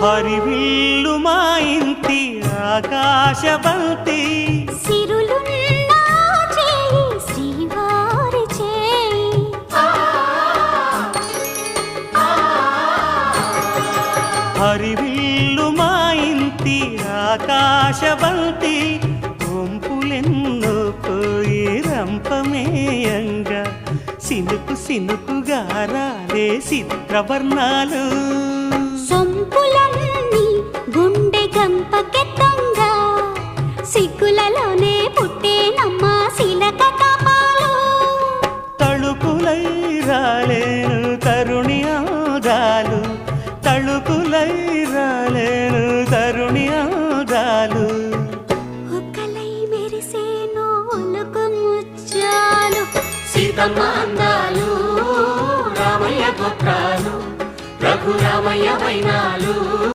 హరివిల్లు మా ఇంటి ఆకాశబంతి సిరులున్నా చేయి శ్రీవారి చేయి హరివిల్లు మా ఇంటి ఆకాశబంతి కొంపులెన్నో పోయి రంపమేయంగా సినుకు సినుకుగా రాలే చిత్రవర్ణాలు సొంపులన్నీ గుండె గంపకెత్తంగా సిగ్గులలోనే పుట్టేనమ్మ శిలక కపాలు తళుకులై రాలేను తరుణి ఆదాలు తళుకులై రాలేను తరుణి ఆదాలు ఒక్కలై మెరిసేను ఒలుకు ముచ్చాలు సీతమ్మ అందాలు రామయ్య గోత్రాలు రఘురామయ్య వైనాలు